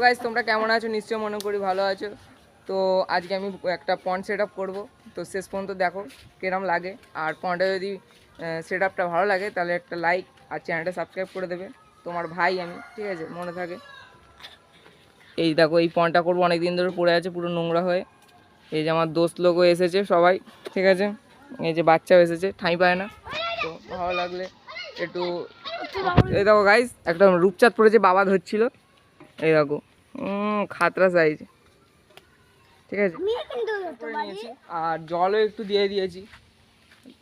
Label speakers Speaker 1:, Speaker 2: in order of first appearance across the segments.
Speaker 1: Guys তোমরা কেমন আছো? নিশ্চয়ই মনে করি ভালো আছো। তো আজকে আমি একটা পন্ড সেট আপ করবো, তো শেষ পর্যন্ত দেখো কিরম লাগে। আর পন্ডে যদি সেট আপটা ভালো লাগে তাহলে একটা লাইক আর চ্যানেলটা সাবস্ক্রাইব করে দেবে। তোমার ভাই আমি, ঠিক আছে, মনে থাকে। এই দেখো এই পন্ডটা করবো, অনেক দিন ধরে পড়ে আছে পুরো নোংরা হয়ে। এই যে আমার দোস্ত লোকও এসেছে সবাই, ঠিক আছে, এই যে বাচ্চাও এসেছে, ঠাঁই পায় না। তো ভালো লাগলে একটু, এই দেখো গাইস একটা রূপচাঁদ পড়েছে, বাবা ধরছিল, এই দেখো খাতরা সাইজ, ঠিক আছে। করে নিয়েছি আর জলও একটু দিয়ে দিয়েছি,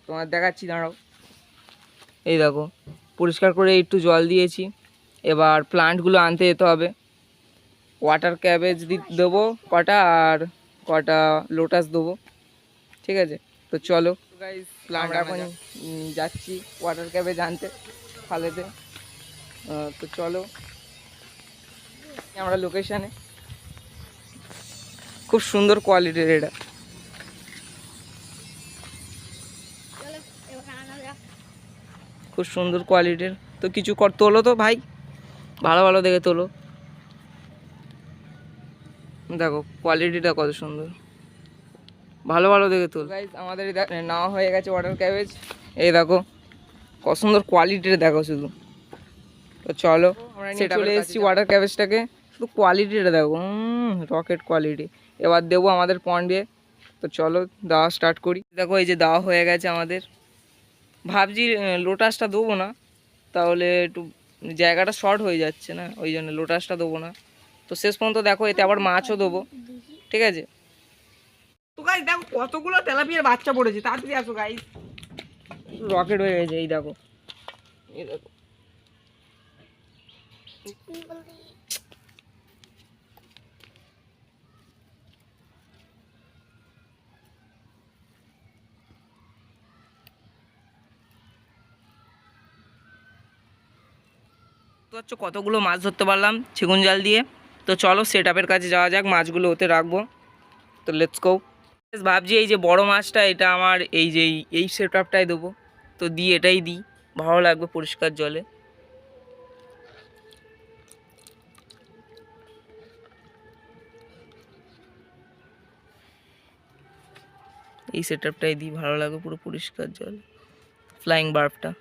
Speaker 1: তোমার দেখাচ্ছি, দাঁড়াও। এই দেখো পরিষ্কার করে একটু জল দিয়েছি। এবার প্লান্টগুলো আনতে যেতে হবে। ওয়াটার ক্যাবেজ দেবো কটা, আর কটা লোটাস দেবো, ঠিক আছে। তো চলো গাইস, প্লান্ট এখন যাচ্ছি ওয়াটার ক্যাবেজ আনতে খালেতে। তো চলো আমরা লোকেশানে। খুব সুন্দর কোয়ালিটির এটা, খুব সুন্দর কোয়ালিটির। তো কিছু কর, তোলো তো ভাই, ভালো ভালো দেখে তোলো। দেখো কোয়ালিটিটা কত সুন্দর, ভালো ভালো দেখে তোলো গাইস। আমাদের নেওয়া হয়ে গেছে ওয়াটার ক্যাবেজ, এই দেখো কত সুন্দর কোয়ালিটির, দেখো শুধু। তো চলো সেটা চলে এসেছি ওয়াটার ক্যাবেজটাকে, শুধু কোয়ালিটিটা দেখো, রকেট কোয়ালিটি। এবার দেবো আমাদের পন্ডে। তো চলো দেওয়া স্টার্ট করি। দেখো এই যে দেওয়া হয়ে গেছে আমাদের। ভাবছি লোটাসটা দেবো না, তাহলে একটু জায়গাটা শর্ট হয়ে যাচ্ছে না, ওই জন্য লোটাসটা দেবো না। তো শেষ পর্যন্ত দেখো এতে আবার মাছও দেবো, ঠিক আছে। তো গাইস দেখো কতগুলো তেলাপিয়ার বাচ্চা পড়েছে, তাড়াতাড়ি আসো গাইস, রকেট হয়ে গেছে। এই দেখো, এই দেখো, কতগুলো মাছ ধরতে পারলাম ছিগুন জাল দিয়ে। তো চলো সেট আপের কাছে যাওয়া যাক, মাছগুলো ওতে রাখবো। তো লেটস গো। ভাবছি এই যে বড় মাছটা, এটা আমার এই যে এই সেট আপটাই দেবো। তো দিই, এটাই দিই, ভালো লাগবে পরিষ্কার জলে। এই সেট আপটাই দিই, ভালো লাগবে পুরো পরিষ্কার জল। ফ্লাইং বার্বটা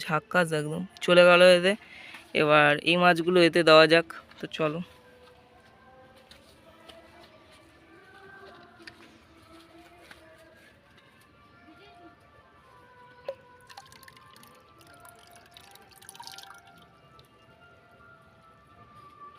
Speaker 1: ঝাক্কাস একদম চলে গেল এতে। এবার এই মাছগুলো এতে দেওয়া যাক। তো চলো।